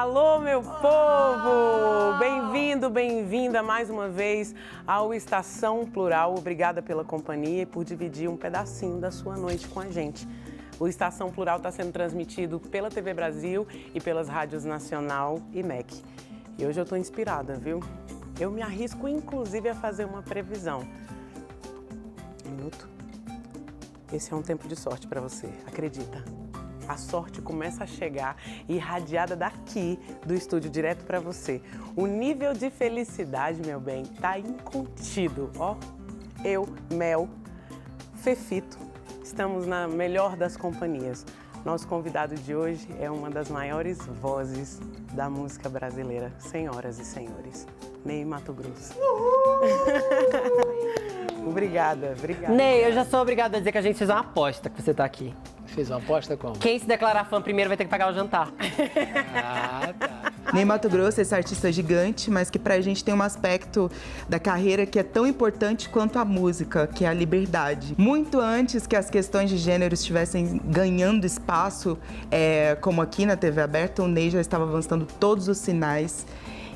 Alô, meu povo! Bem-vindo, bem-vinda mais uma vez ao Estação Plural. Obrigada pela companhia e por dividir um pedacinho da sua noite com a gente. O Estação Plural está sendo transmitido pela TV Brasil e pelas rádios Nacional e MEC. E hoje eu estou inspirada, viu? Eu me arrisco, inclusive, a fazer uma previsão. Um minuto. Esse é um tempo de sorte para você, acredita? A sorte começa a chegar irradiada daqui do estúdio direto para você. O nível de felicidade, meu bem, tá incontido. Ó, eu, Mel, Fefito, estamos na melhor das companhias. Nosso convidado de hoje é uma das maiores vozes da música brasileira, senhoras e senhores. Ney Matogrosso. Obrigada. Ney, eu já sou obrigada a dizer que a gente fez uma aposta que você tá aqui. Fez uma aposta como? Quem se declarar fã primeiro vai ter que pagar o jantar. Ah, tá. Ney Matogrosso, esse artista gigante, mas que pra gente tem um aspecto da carreira que é tão importante quanto a música, que é a liberdade. Muito antes que as questões de gênero estivessem ganhando espaço, como aqui na TV aberta, o Ney já estava avançando todos os sinais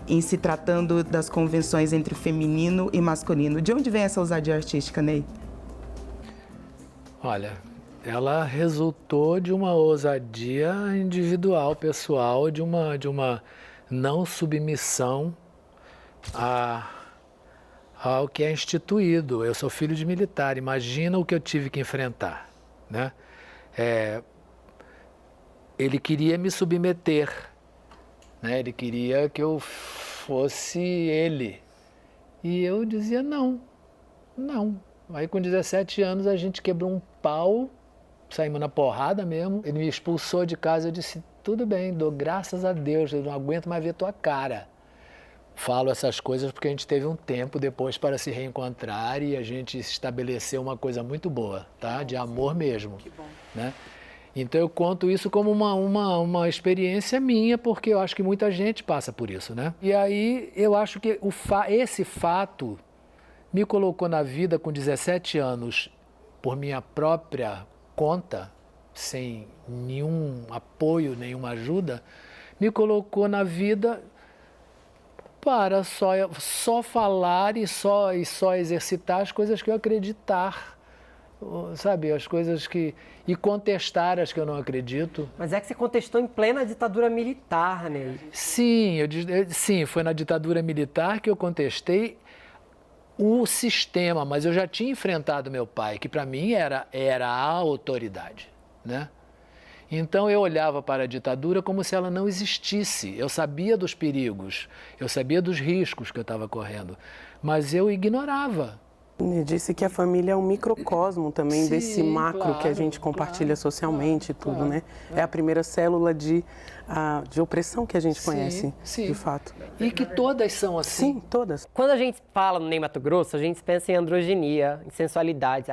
em se tratando das convenções entre feminino e masculino. De onde vem essa ousadia artística, Ney? Olha, ela resultou de uma ousadia individual, pessoal, de uma não submissão ao que é instituído. Eu sou filho de militar, imagina o que eu tive que enfrentar, né? Ele queria me submeter, né? Ele queria que eu fosse ele. E eu dizia não. Aí com 17 anos a gente quebrou um pau, saímos na porrada mesmo. Ele me expulsou de casa, eu disse, tudo bem, dou graças a Deus, eu não aguento mais ver tua cara. Falo essas coisas porque a gente teve um tempo depois para se reencontrar e a gente estabeleceu uma coisa muito boa, tá? De amor mesmo. Que bom. Né? Então eu conto isso como uma experiência minha, porque eu acho que muita gente passa por isso, né? E aí eu acho que esse fato me colocou na vida com 17 anos, por minha própria conta, sem nenhum apoio, nenhuma ajuda, me colocou na vida para só falar e só exercitar as coisas que eu acreditar. Sabe, as coisas que... E contestar as que eu não acredito. Mas é que você contestou em plena ditadura militar, Ney. Sim, sim, foi na ditadura militar que eu contestei o sistema, mas eu já tinha enfrentado meu pai, que para mim era a autoridade, né? Então eu olhava para a ditadura como se ela não existisse. Eu sabia dos perigos, eu sabia dos riscos que eu estava correndo, mas eu ignorava. Me disse que a família é um microcosmo também. Sim, desse macro, claro, que a gente compartilha socialmente e tudo, né? É a primeira célula de opressão que a gente conhece, de fato. E que todas são assim. Sim, todas. Quando a gente fala no Ney Matogrosso, a gente pensa em androginia, em sensualidade.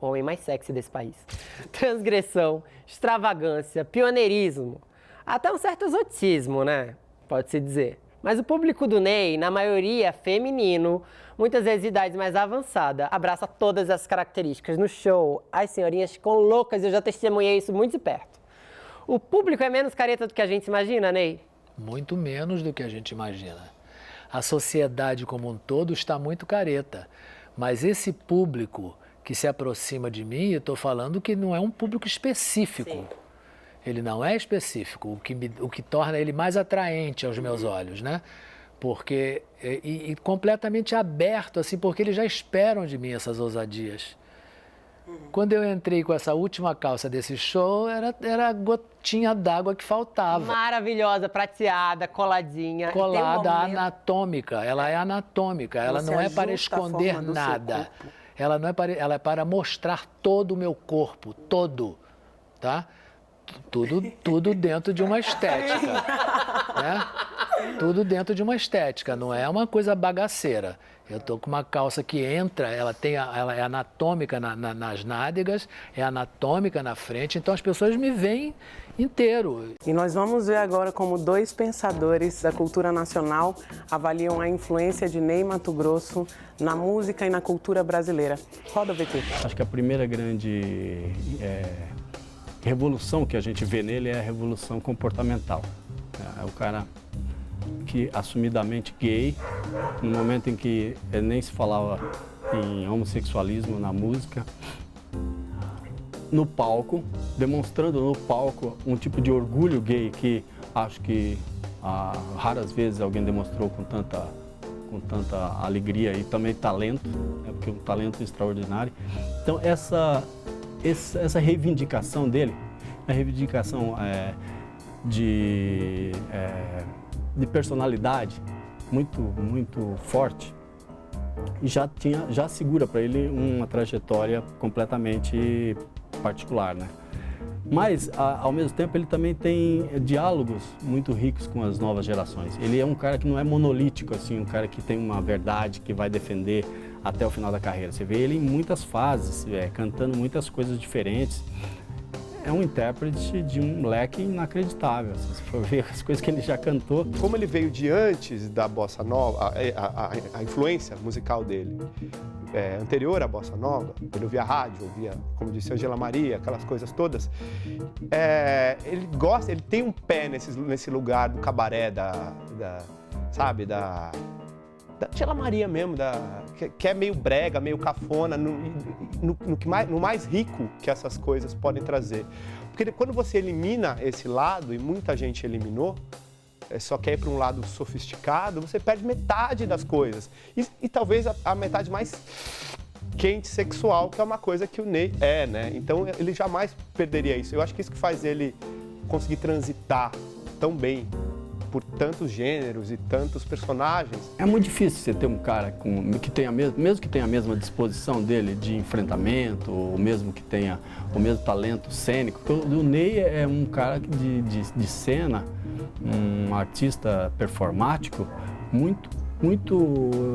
O homem mais sexy desse país. Transgressão, extravagância, pioneirismo, até um certo exotismo, né? Pode-se dizer. Mas o público do Ney, na maioria feminino, muitas vezes de idade mais avançada, abraça todas essas características. No show, as senhorinhas ficam loucas, eu já testemunhei isso muito de perto. O público é menos careta do que a gente imagina, Ney? Muito menos do que a gente imagina. A sociedade como um todo está muito careta, mas esse público que se aproxima de mim, eu estou falando que não é um público específico. Sim. Ele não é específico, o que torna ele mais atraente aos meus olhos, né? Porque, e completamente aberto, assim, porque eles já esperam de mim essas ousadias. Quando eu entrei com essa última calça desse show, era a gotinha d'água que faltava. Maravilhosa, prateada, coladinha. Colada, anatômica, ela é anatômica, ela não é para esconder nada. Ela é para mostrar todo o meu corpo, todo, tá? Tudo dentro de uma estética, né? Tudo dentro de uma estética, não é uma coisa bagaceira. Eu tô com uma calça que entra, ela é anatômica nas nádegas, é anatômica na frente, então as pessoas me veem inteiro. E nós vamos ver agora como dois pensadores da cultura nacional avaliam a influência de Ney Matogrosso na música e na cultura brasileira. Roda o VT. Acho que a primeira grande revolução que a gente vê nele é a revolução comportamental. É o cara que assumidamente gay, no momento em que nem se falava em homossexualismo na música, no palco, demonstrando no palco um tipo de orgulho gay que acho que raras vezes alguém demonstrou com tanta alegria e também talento, porque é um talento extraordinário. Então essa reivindicação dele, a reivindicação de personalidade muito forte, e já segura para ele uma trajetória completamente particular, né? Mas, ao mesmo tempo, ele também tem diálogos muito ricos com as novas gerações. Ele é um cara que não é monolítico, assim, um cara que tem uma verdade que vai defender até o final da carreira. Você vê ele em muitas fases, cantando muitas coisas diferentes. É um intérprete de um moleque inacreditável, assim, se for ver as coisas que ele já cantou. Como ele veio de antes da bossa nova, a influência musical dele anterior à bossa nova, ele ouvia rádio, ouvia, como disse, Angela Maria, aquelas coisas todas, ele tem um pé nesse lugar do cabaré, da Angela Maria mesmo, que é meio brega, meio cafona, no mais rico que essas coisas podem trazer. Porque quando você elimina esse lado, e muita gente eliminou, só quer ir para um lado sofisticado, você perde metade das coisas. E talvez a metade mais quente, sexual, que é uma coisa que o Ney é, né? Então ele jamais perderia isso. Eu acho que isso que faz ele conseguir transitar tão bem por tantos gêneros e tantos personagens. É muito difícil você ter um cara que tenha mesmo que tenha a mesma disposição dele de enfrentamento, ou mesmo que tenha o mesmo talento cênico. O Ney é um cara de cena, um artista performático muito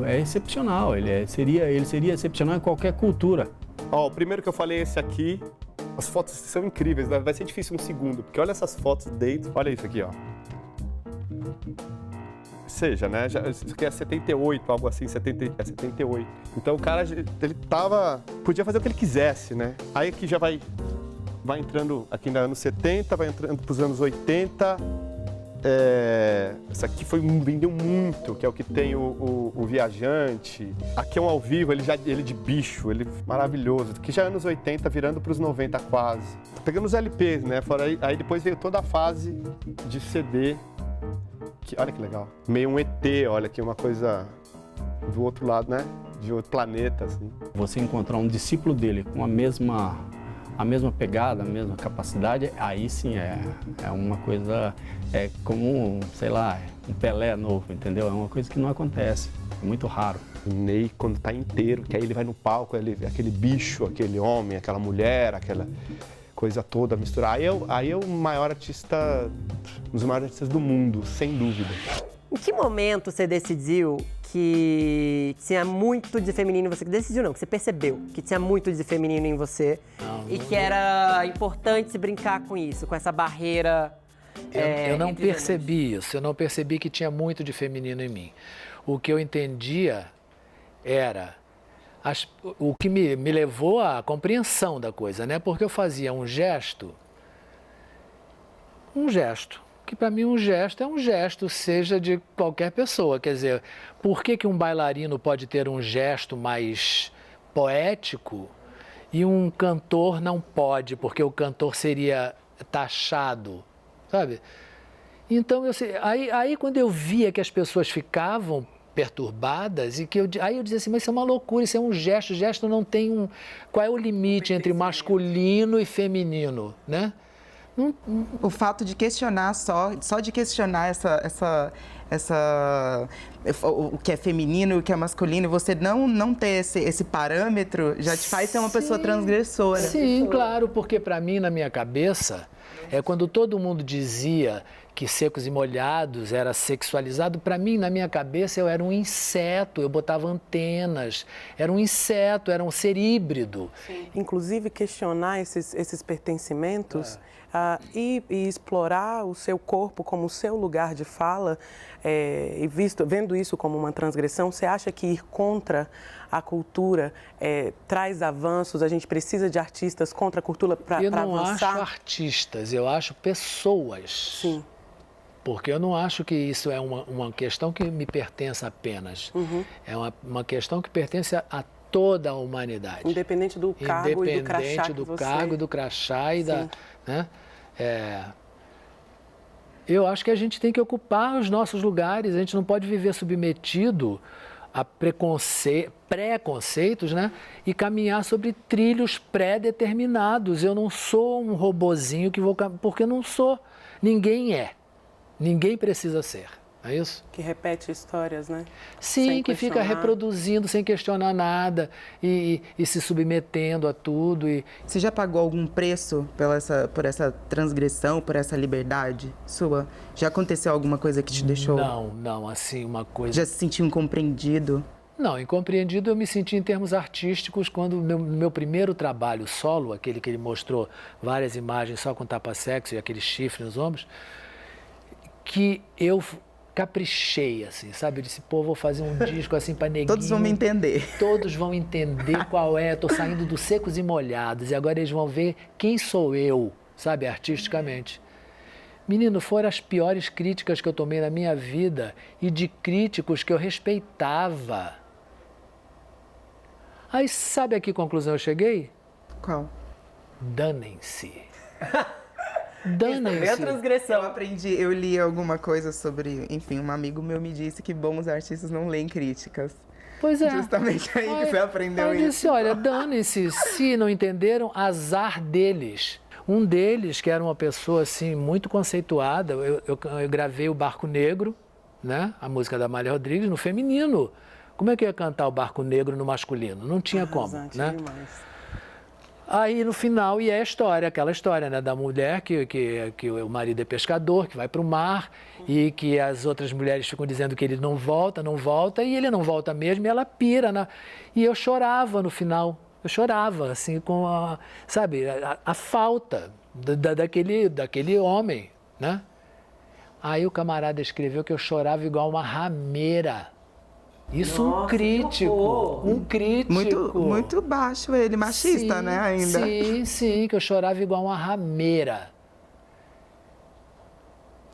excepcional. Ele seria excepcional em qualquer cultura. O primeiro que eu falei é esse aqui. As fotos são incríveis, vai ser difícil um segundo, porque olha essas fotos dentro. Olha isso aqui, ó. Seja, né? Isso aqui é 78, algo assim, 78. Então o cara, ele podia fazer o que ele quisesse, né? Aí aqui já vai entrando aqui nos anos 70, vai entrando para os anos 80. Essa aqui vendeu muito, que é o que tem o Viajante. Aqui é um ao vivo, ele de bicho, ele maravilhoso. Que já é anos 80, virando para os 90 quase. Pegando os LPs, né? Aí depois veio toda a fase de CD. Olha que legal. Meio um ET, olha aqui, uma coisa do outro lado, né? De outro planeta, assim. Você encontrar um discípulo dele com a mesma pegada, a mesma capacidade, aí sim é uma coisa, como, sei lá, um Pelé novo, entendeu? É uma coisa que não acontece, é muito raro. O Ney, quando tá inteiro, que aí ele vai no palco, aquele bicho, aquele homem, aquela mulher, aquela coisa toda misturada. Aí é o maior artista, um dos maiores artistas do mundo, sem dúvida. Em que momento você decidiu que tinha muito de feminino em você? Que decidiu não, que você percebeu que tinha muito de feminino em você e que era importante brincar com isso, com essa barreira. Eu não percebi isso, eu não percebi que tinha muito de feminino em mim. O que eu entendia era o que me levou à compreensão da coisa, né? Porque eu fazia um gesto, que para mim um gesto, seja de qualquer pessoa. Quer dizer, por que um bailarino pode ter um gesto mais poético e um cantor não pode, porque o cantor seria taxado, sabe? Então, aí quando eu via que as pessoas ficavam perturbadas, aí eu dizia assim, mas isso é uma loucura, isso é um gesto não tem qual é o limite entre masculino e feminino, né? O fato de questionar só de questionar o que é feminino e o que é masculino, você não ter esse parâmetro, já te faz ser uma pessoa transgressora. Sim, claro, porque para mim, na minha cabeça, quando todo mundo dizia que Secos e Molhados era sexualizado, para mim, na minha cabeça, eu era um inseto, eu botava antenas, era um inseto, era um ser híbrido. Sim. Inclusive, questionar esses pertencimentos e explorar o seu corpo como o seu lugar de fala, e vendo isso como uma transgressão, você acha que ir contra a cultura traz avanços? A gente precisa de artistas contra a cultura para avançar? Eu não acho artistas, eu acho pessoas. Sim. Porque eu não acho que isso é uma questão que me pertence apenas. É uma questão que pertence a toda a humanidade. Independente do cargo e do crachá Independente do cargo, do crachá e da... Né? Eu acho que a gente tem que ocupar os nossos lugares, a gente não pode viver submetido a preconceitos, né? E caminhar sobre trilhos pré-determinados. Eu não sou um robozinho que vou... Porque eu não sou. Ninguém é. Ninguém precisa ser. É isso? Que repete histórias, né? Sim, Sem que fica questionar. reproduzindo sem questionar nada e se submetendo a tudo. Você já pagou algum preço por essa transgressão, por essa liberdade sua? Já aconteceu alguma coisa que te deixou... Não, assim, uma coisa... Já se sentiu incompreendido? Não, incompreendido eu me senti em termos artísticos quando no meu primeiro trabalho solo, aquele que ele mostrou várias imagens só com tapa-sexo e aquele chifre nos ombros, que eu caprichei, assim, sabe? Eu disse, pô, vou fazer um disco assim pra neguinho. Todos vão me entender. Todos vão entender qual é. Eu tô saindo dos secos e molhados e agora eles vão ver quem sou eu, sabe? Artisticamente. Menino, foram as piores críticas que eu tomei na minha vida e de críticos que eu respeitava. Aí sabe a que conclusão eu cheguei? Qual? Danem-se. É a Danem-se. transgressão. Eu li alguma coisa sobre, enfim, um amigo meu me disse que bons artistas não leem críticas. Pois é. Justamente aí que você aprendeu eu isso. disse, olha, danem-se, se não entenderam, azar deles. Um deles, que era uma pessoa assim muito conceituada, eu gravei o Barco Negro, né? A música da Amália Rodrigues, no feminino. Como é que eu ia cantar o Barco Negro no masculino? Não tinha como, né? Demais. Aí no final, e é a história, aquela história, né, da mulher que o marido é pescador, que vai para o mar e que as outras mulheres ficam dizendo que ele não volta, e ele não volta mesmo e ela pira. E eu chorava no final, eu chorava, assim, com a falta daquele homem, né? Aí o camarada escreveu que eu chorava igual uma rameira. Isso. Nossa, um crítico, Muito baixo ele, machista, né, ainda. Sim, que eu chorava igual uma rameira.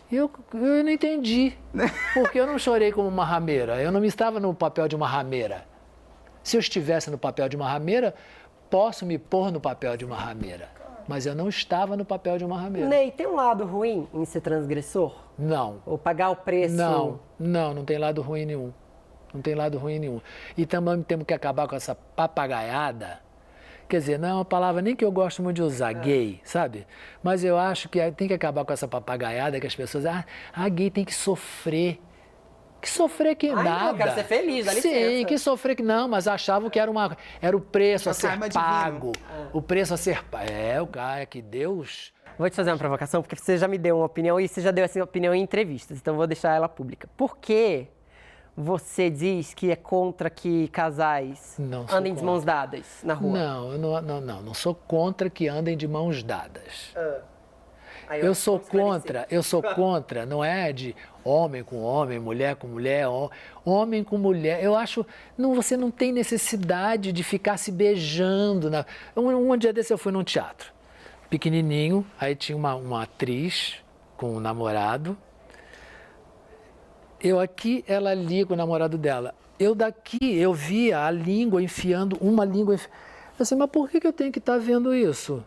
Eu não entendi, porque eu não chorei como uma rameira, eu não estava no papel de uma rameira. Se eu estivesse no papel de uma rameira, posso me pôr no papel de uma rameira, mas eu não estava no papel de uma rameira. Ney, tem um lado ruim em ser transgressor? Não. Ou pagar o preço? Não tem lado ruim nenhum. Não tem lado ruim nenhum. E também temos que acabar com essa papagaiada. Quer dizer, não é uma palavra nem que eu gosto muito de usar, gay, sabe? Mas eu acho que tem que acabar com essa papagaiada que as pessoas... gay tem que sofrer. Que sofrer que Ai, nada. não, eu quero ser feliz, dá Sim, licença. que sofrer que não, mas achavam que era o preço a ser karma pago. divino. O preço a ser pago. O cara que Deus... Vou te fazer uma provocação, porque você já me deu uma opinião e você já deu essa opinião em entrevistas, então vou deixar ela pública. Por que você diz que é contra que casais Não sou andem de mãos dadas na rua? Não, não sou contra que andem de mãos dadas. Aí Eu sou esclarecer. contra, não é de homem com homem, mulher com mulher, homem com mulher. Eu acho, você não tem necessidade de ficar se beijando. Um dia desse eu fui num teatro, pequenininho, aí tinha uma atriz com um namorado. Eu aqui, ela ali com o namorado dela. Eu daqui, eu via a língua enfiando, uma língua... Eu disse, mas por que eu tenho que estar vendo isso?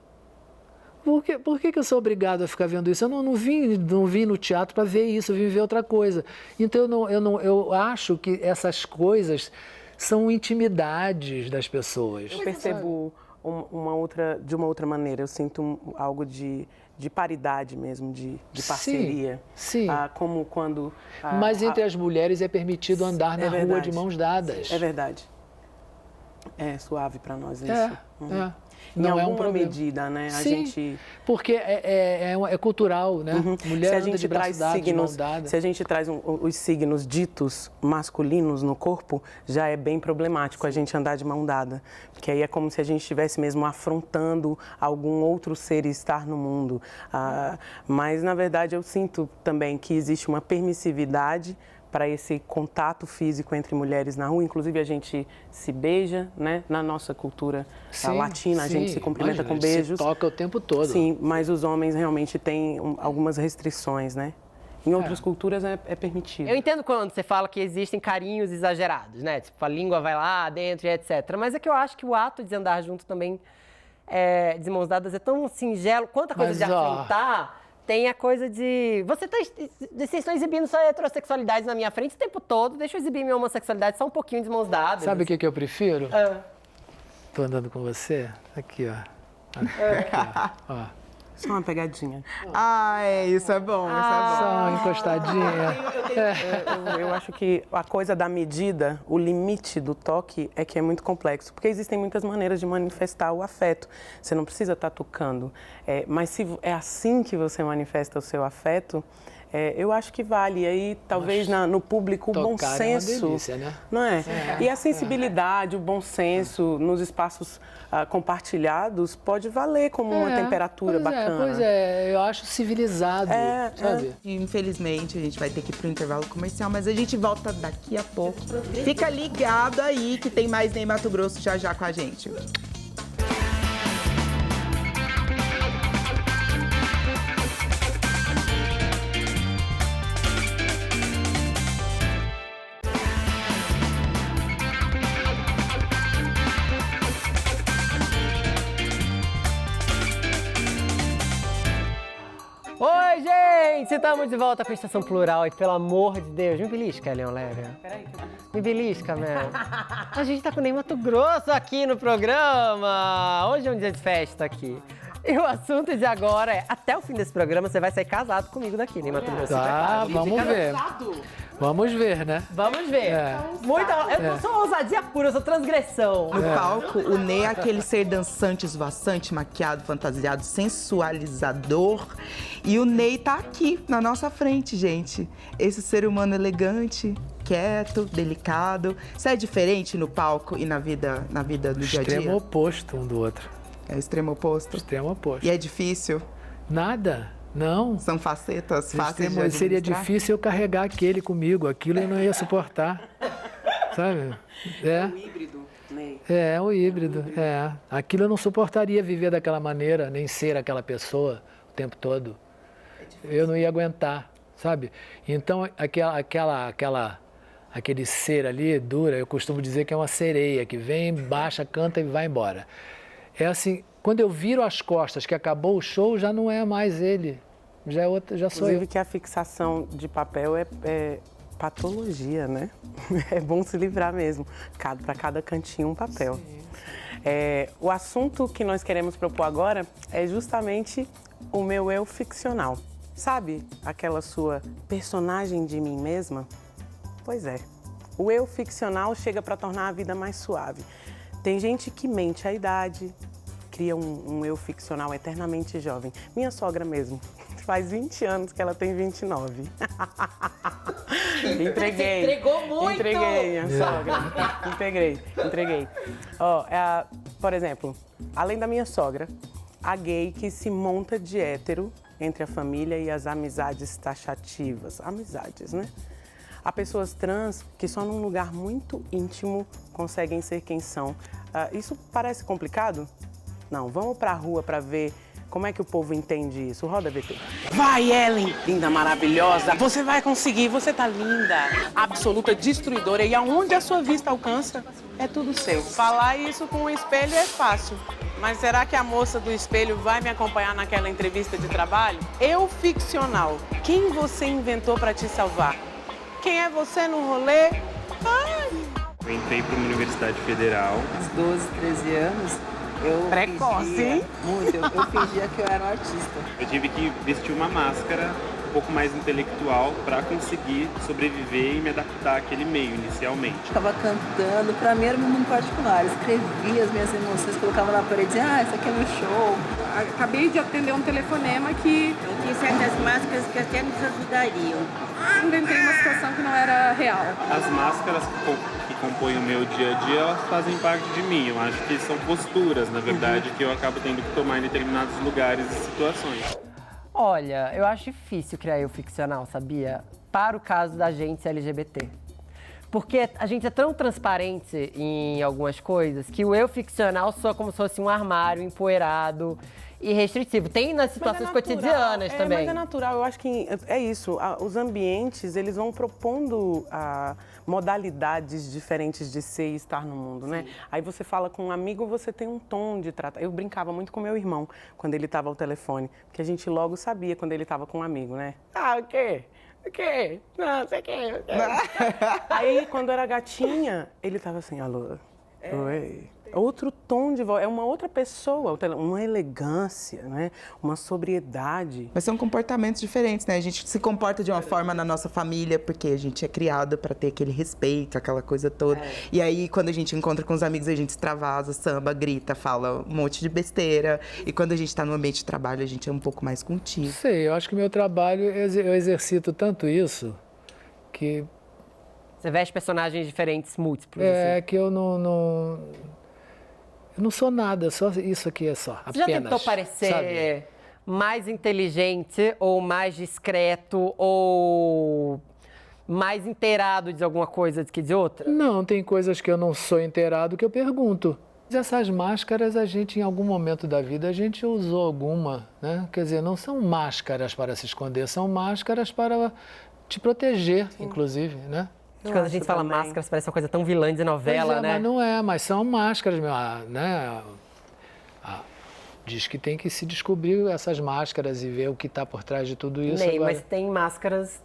Por que eu sou obrigado a ficar vendo isso? Eu não vim no teatro para ver isso, eu vim ver outra coisa. Então, eu acho que essas coisas são intimidades das pessoas. Eu percebo de uma outra maneira. Eu sinto algo de paridade mesmo, de parceria. Sim. Como quando... Mas entre as mulheres é permitido andar na rua de mãos dadas. É verdade. É suave para nós isso. Não é um alguma problema. medida, né? Sim, porque é cultural, né? Mulher anda de braço dado, de mão dada. Se a gente traz os signos ditos masculinos no corpo, já é bem problemático a gente andar de mão dada. Porque aí é como se a gente estivesse mesmo afrontando algum outro ser estar no mundo. Mas, na verdade, eu sinto também que existe uma permissividade para esse contato físico entre mulheres na rua. Inclusive, a gente se beija, né? Na nossa cultura latina, a gente se cumprimenta com beijos. Se toca o tempo todo. Sim, mas os homens realmente têm algumas restrições, né? Em outras culturas é permitido. Eu entendo quando você fala que existem carinhos exagerados, né? Tipo, a língua vai lá dentro e etc. Mas é que eu acho que o ato de andar junto também, de mãos dadas, é tão singelo. Quanto a coisa de afrontar, tem a coisa de... Vocês estão exibindo sua heterossexualidade na minha frente o tempo todo, deixa eu exibir minha homossexualidade só um pouquinho de mãos dadas. Sabe o que eu prefiro? Tô andando com você? Aqui, ó. Aqui, ó. Só uma pegadinha. Isso é bom, isso é bom. Só uma encostadinha. Eu acho que a coisa da medida, o limite do toque é que é muito complexo, porque existem muitas maneiras de manifestar o afeto. Você não precisa estar tocando, mas se é assim que você manifesta o seu afeto, eu acho que vale. E aí, talvez no público, o bom senso. É uma delícia, né? Não é? E a sensibilidade, o bom senso nos espaços compartilhados pode valer como uma temperatura bacana. Pois é, eu acho civilizado, sabe? Infelizmente, a gente vai ter que ir pro intervalo comercial, mas a gente volta daqui a pouco. Fica ligado aí que tem mais Ney Mato Grosso já com a gente. Oi, gente! Estamos de volta com a Estação Plural e, pelo amor de Deus, me belisca, Leon Léria. Peraí, Me belisca, Mel. A gente tá com o Ney Mato Grosso aqui no programa. Hoje é um dia de festa aqui. E o assunto de agora é, até o fim desse programa, você vai sair casado comigo daqui, Ney Mato Grosso. Tá, vamos ver. Vamos ver, né? Vamos ver. Eu sou ousadia pura, eu sou transgressão. No palco, o Ney é aquele ser dançante, esvoaçante, maquiado, fantasiado, sensualizador. E o Ney tá aqui, na nossa frente, gente. Esse ser humano elegante, quieto, delicado. Você é diferente no palco e na vida do dia a dia? Extremo oposto um do outro. É o extremo oposto? Extremo oposto. E é difícil? Nada, não. São facetas fáceis de administrar? Seria difícil eu carregar aquele comigo, aquilo eu não ia suportar, sabe? O híbrido, Ney. É o híbrido, Aquilo eu não suportaria viver daquela maneira, nem ser aquela pessoa o tempo todo. Eu não ia aguentar, sabe? Então, aquele ser ali, dura, eu costumo dizer que é uma sereia, que vem, baixa, canta e vai embora. É assim, quando eu viro as costas, que acabou o show, já não é mais ele, já sou eu. Inclusive que a fixação de papel é patologia, né? É bom se livrar mesmo, para cada cantinho um papel. O assunto que nós queremos propor agora é justamente o meu eu ficcional. Sabe aquela sua personagem de mim mesma? Pois é, o eu ficcional chega para tornar a vida mais suave. Tem gente que mente a idade, cria um eu ficcional eternamente jovem. Minha sogra mesmo, faz 20 anos que ela tem 29. Entreguei. Você entregou muito! Entreguei, minha sogra. Entreguei. Por exemplo, além da minha sogra, a gay que se monta de hétero entre a família e as amizades taxativas. Amizades, né? Há pessoas trans que só num lugar muito íntimo conseguem ser quem são. Isso parece complicado? Não, vamos pra rua pra ver como é que o povo entende isso. Roda, VT. Vai, Ellen! Linda, maravilhosa! Você vai conseguir, você tá linda! Absoluta destruidora. E aonde a sua vista alcança, é tudo seu. Falar isso com o espelho é fácil. Mas será que a moça do espelho vai me acompanhar naquela entrevista de trabalho? Eu ficcional. Quem você inventou pra te salvar? Quem é você no rolê? Eu entrei para uma universidade federal. Uns 12, 13 anos, eu Precoce, fingia, hein? muito, eu fingia que eu era um artista. Eu tive que vestir uma máscara um pouco mais intelectual para conseguir sobreviver e me adaptar àquele meio inicialmente. Ficava cantando, pra mim era meu mundo particular. Eu escrevia as minhas emoções, colocava na parede e dizia, isso aqui é meu show. Acabei de atender um telefonema que eu tinha certas máscaras que até nos ajudariam. Inventei uma situação que não era real. As máscaras que compõem o meu dia a dia, elas fazem parte de mim. Eu acho que são posturas, na verdade, que eu acabo tendo que tomar em determinados lugares e situações. Olha, eu acho difícil criar eu ficcional, sabia? Para o caso da gente LGBT. Porque a gente é tão transparente em algumas coisas que o eu ficcional soa como se fosse um armário empoeirado e restritivo. Tem nas situações cotidianas também. Mas é natural, eu acho que é isso. Os ambientes, eles vão propondo modalidades diferentes de ser e estar no mundo, né? Aí você fala com um amigo, você tem um tom de tratar. Eu brincava muito com meu irmão quando ele estava ao telefone, porque a gente logo sabia quando ele estava com um amigo, né? Ah, o quê? O quê? Não, sei o quê. Aí, quando era gatinha, ele estava assim, alô, oi. Outro tom de voz, é uma outra pessoa, uma elegância, né? Uma sobriedade. Mas são comportamentos diferentes, né? A gente se comporta de uma forma na nossa família, porque a gente é criado para ter aquele respeito, aquela coisa toda. E aí, quando a gente encontra com os amigos, a gente extravasa, samba, grita, fala um monte de besteira. E quando a gente está no ambiente de trabalho, a gente é um pouco mais contido. Não sei, eu acho que meu trabalho, eu exercito tanto isso que... Você veste personagens diferentes, múltiplos. É, assim. que eu não sou nada, só isso aqui é só, apenas. Você já tentou parecer sabe? mais inteligente ou mais discreto ou mais inteirado de alguma coisa do que de outra? Não, tem coisas que eu não sou inteirado que eu pergunto. Essas máscaras, a gente, em algum momento da vida, a gente usou alguma, né? Quer dizer, não são máscaras para se esconder, são máscaras para te proteger, inclusive, né? Quando a gente fala máscaras, parece uma coisa tão vilã de novela, né? Mas não é, mas são máscaras mesmo, né? Diz que tem que se descobrir essas máscaras e ver o que está por trás de tudo isso. Ney, mas tem máscaras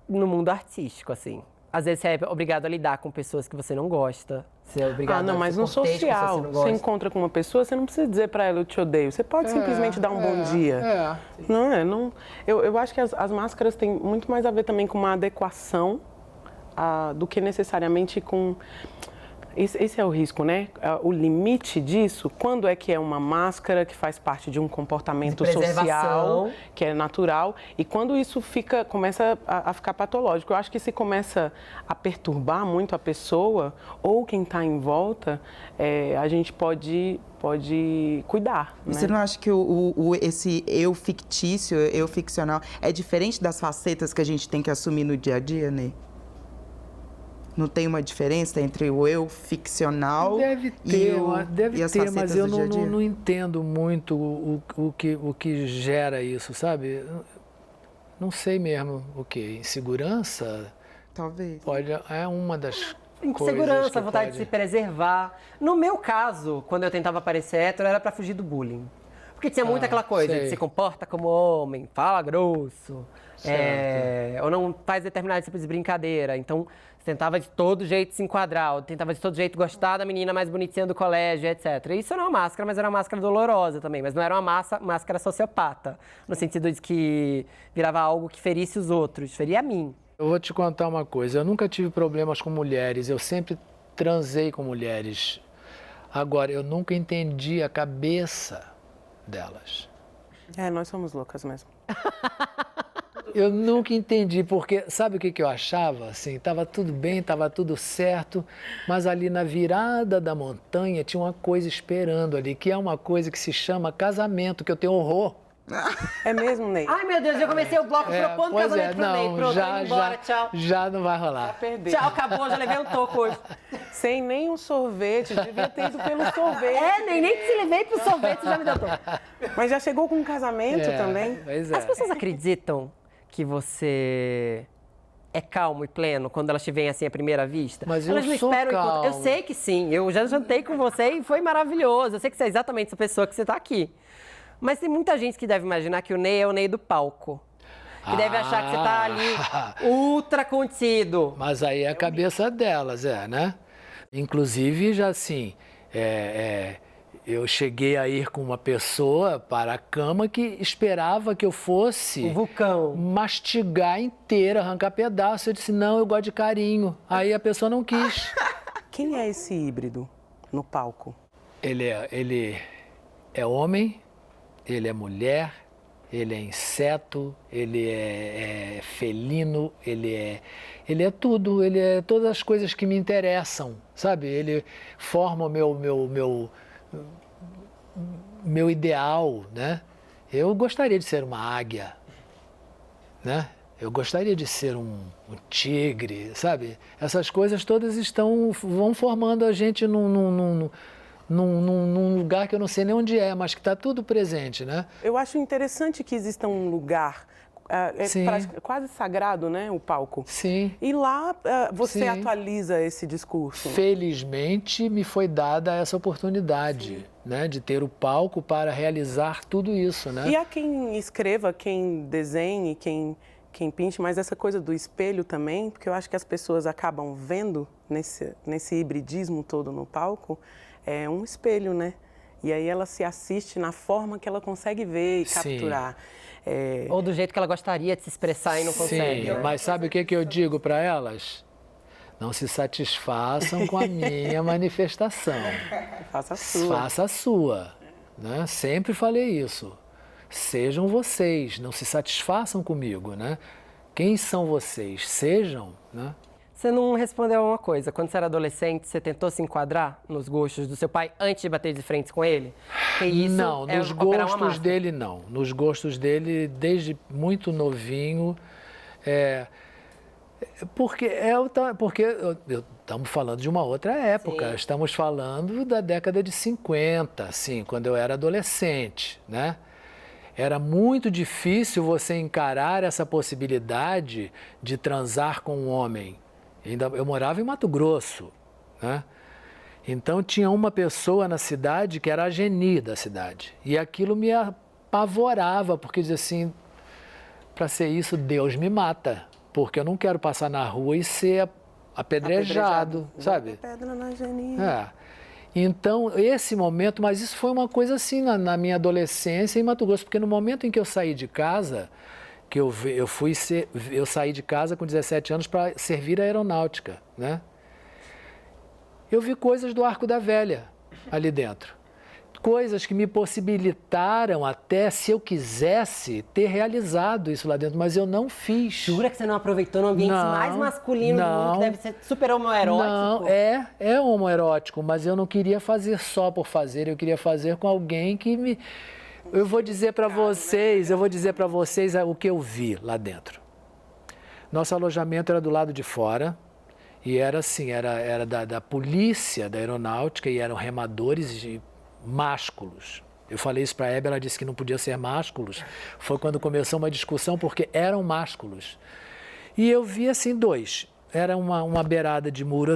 no mundo artístico, assim. Às vezes você é obrigado a lidar com pessoas que você não gosta. Você é obrigado a mas no social, você encontra com uma pessoa, você não precisa dizer para ela eu te odeio. Você pode simplesmente dar um bom dia. Eu acho que as máscaras têm muito mais a ver também com uma adequação do que necessariamente com... Esse é o risco, né? O limite disso, quando é que é uma máscara que faz parte de um comportamento social, que é natural, e quando isso começa a ficar patológico. Eu acho que se começa a perturbar muito a pessoa ou quem está em volta, a gente pode cuidar. Né? Você não acha que esse eu fictício, eu ficcional, é diferente das facetas que a gente tem que assumir no dia a dia, né? Não tem uma diferença entre o eu ficcional e as facetas mas eu do dia a dia? não entendo muito o que gera isso, sabe? Não sei mesmo o que. Insegurança? Talvez. É uma das Insegurança, vontade de se preservar. No meu caso, quando eu tentava parecer hétero, era pra fugir do bullying. Porque tinha muito aquela coisa de se comporta como homem, fala grosso, ou não faz determinado tipo de brincadeira. Então, você tentava de todo jeito se enquadrar, ou tentava de todo jeito gostar da menina mais bonitinha do colégio, etc. Isso era uma máscara, mas era uma máscara dolorosa também. Mas não era uma máscara sociopata, no sentido de que virava algo que ferisse os outros, feria a mim. Eu vou te contar uma coisa, eu nunca tive problemas com mulheres, eu sempre transei com mulheres. Agora, eu nunca entendi a cabeça delas. Nós somos loucas mesmo. Eu nunca entendi, porque sabe o que eu achava? Assim, tava tudo bem, tava tudo certo, mas ali na virada da montanha tinha uma coisa esperando ali, que é uma coisa que se chama casamento, que eu tenho horror. É mesmo, Ney? Ai, meu Deus, eu comecei o bloco propondo casamento pro Ney. Pronto, vai embora, tchau. Já não vai rolar. Tchau, acabou, já levei um toco hoje. Sem nem um sorvete, devia ter ido pelo sorvete. Nem te levei pro sorvete, já me deu toco. Mas já chegou com um casamento também? As pessoas acreditam que você é calmo e pleno quando elas te veem assim à primeira vista? Mas elas eu sou calmo. Eu sei que sim, eu já jantei com você e foi maravilhoso. Eu sei que você é exatamente essa pessoa que você está aqui. Mas tem muita gente que deve imaginar que o Ney é o Ney do palco. Que deve achar que você está ali ultra contido. Mas aí é a cabeça delas, né? Inclusive, já assim, eu cheguei a ir com uma pessoa para a cama que esperava que eu fosse... Um vulcão. Mastigar inteira, arrancar pedaço. Eu disse, não, eu gosto de carinho. Aí a pessoa não quis. Quem é esse híbrido no palco? Ele é homem, ele é mulher, ele é inseto, ele é felino, ele é tudo, ele é todas as coisas que me interessam, sabe? Ele forma o meu ideal, né? Eu gostaria de ser uma águia, né? Eu gostaria de ser um tigre, sabe? Essas coisas todas vão formando a gente num lugar que eu não sei nem onde é, mas que está tudo presente, né? Eu acho interessante que exista um lugar quase sagrado, né, o palco. Sim. E lá você Sim. atualiza esse discurso. Felizmente me foi dada essa oportunidade, né, de ter o palco para realizar tudo isso, né? E há quem escreva, quem desenhe, quem pinte, mas essa coisa do espelho também, porque eu acho que as pessoas acabam vendo nesse hibridismo todo no palco, é um espelho, né? E aí ela se assiste na forma que ela consegue ver e capturar. Ou do jeito que ela gostaria de se expressar e não consegue. Sim, mas sabe o que eu digo para elas? Não se satisfaçam com a minha manifestação. Faça a sua. Faça a sua. Né? Sempre falei isso. Sejam vocês, não se satisfaçam comigo, né? Quem são vocês? Sejam, né? Você não respondeu uma coisa. Quando você era adolescente, você tentou se enquadrar nos gostos do seu pai antes de bater de frente com ele? Porque isso não, nos gostos dele não. Nos gostos dele, desde muito novinho, porque estamos falando de uma outra época. Sim. Estamos falando da década de 50, assim, quando eu era adolescente, né? Era muito difícil você encarar essa possibilidade de transar com um homem. Eu morava em Mato Grosso, né? Então tinha uma pessoa na cidade que era a Geni da cidade. E aquilo me apavorava, porque dizia assim, para ser isso, Deus me mata. Porque eu não quero passar na rua e ser apedrejado, sabe? Pedra na Geni. Então, esse momento, mas isso foi uma coisa assim na minha adolescência em Mato Grosso, porque no momento em que eu saí de casa, que eu saí de casa com 17 anos para servir a aeronáutica, né? Eu vi coisas do Arco da Velha ali dentro. Coisas que me possibilitaram até, se eu quisesse, ter realizado isso lá dentro, mas eu não fiz. Jura que você não aproveitou no ambiente mais masculino do mundo, que deve ser super homoerótico? Não, é homoerótico, mas eu não queria fazer só por fazer, eu queria fazer com alguém que me... Eu vou dizer para vocês o que eu vi lá dentro. Nosso alojamento era do lado de fora e era assim, era da polícia da aeronáutica e eram remadores másculos. Eu falei isso para a Hebe, ela disse que não podia ser másculos. Foi quando começou uma discussão porque eram másculos. E eu vi assim dois. Era uma beirada de muro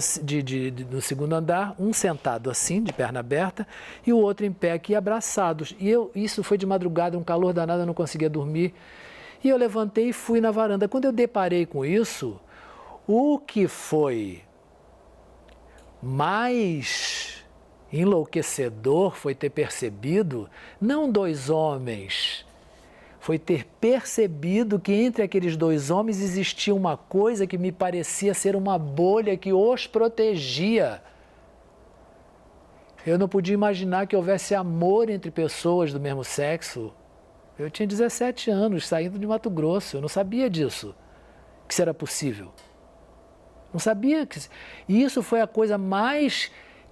no segundo andar, um sentado assim, de perna aberta, e o outro em pé aqui, abraçados. E isso foi de madrugada, um calor danado, eu não conseguia dormir. E eu levantei e fui na varanda. Quando eu deparei com isso, o que foi mais enlouquecedor foi ter percebido, não dois homens, foi ter percebido que entre aqueles dois homens existia uma coisa que me parecia ser uma bolha que os protegia. Eu não podia imaginar que houvesse amor entre pessoas do mesmo sexo. Eu tinha 17 anos, saindo de Mato Grosso, eu não sabia disso, que isso era possível. Não sabia que... E isso foi a coisa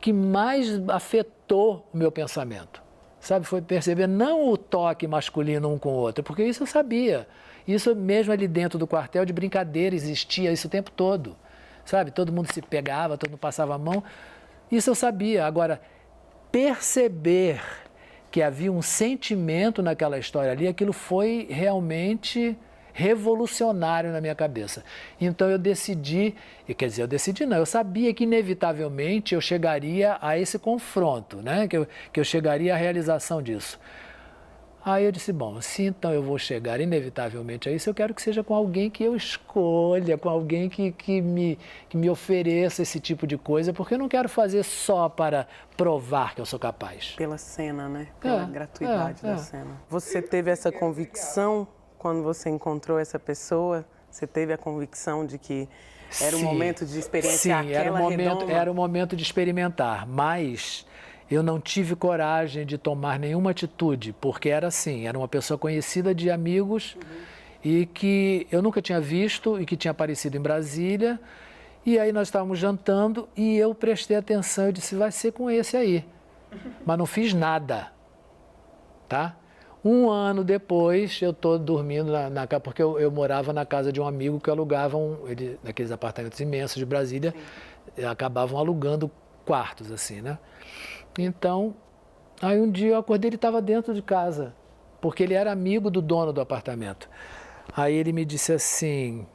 que mais afetou o meu pensamento. Sabe, foi perceber não o toque masculino um com o outro, porque isso eu sabia. Isso mesmo ali dentro do quartel, de brincadeira, existia isso o tempo todo. Sabe, todo mundo se pegava, todo mundo passava a mão. Isso eu sabia. Agora, perceber que havia um sentimento naquela história ali, aquilo foi realmente revolucionário na minha cabeça. Então eu decidi, eu sabia que inevitavelmente eu chegaria a esse confronto, né? Que eu chegaria à realização disso. Aí eu disse, bom, se então eu vou chegar inevitavelmente a isso, eu quero que seja com alguém que eu escolha, com alguém que me ofereça esse tipo de coisa, porque eu não quero fazer só para provar que eu sou capaz. Pela cena, né? Pela gratuidade da cena. Você teve essa convicção quando você encontrou essa pessoa? Você teve a convicção de que era o momento de experienciar aquela redoma? Era o momento de experimentar, mas eu não tive coragem de tomar nenhuma atitude, porque era assim, era uma pessoa conhecida de amigos e que eu nunca tinha visto e que tinha aparecido em Brasília. E aí nós estávamos jantando e eu prestei atenção, eu disse, vai ser com esse aí. Mas não fiz nada, tá? Um ano depois, eu estou dormindo porque eu morava na casa de um amigo que alugavam, naqueles apartamentos imensos de Brasília, acabavam alugando quartos, assim, né? Então, aí um dia eu acordei, ele estava dentro de casa, porque ele era amigo do dono do apartamento. Aí ele me disse assim,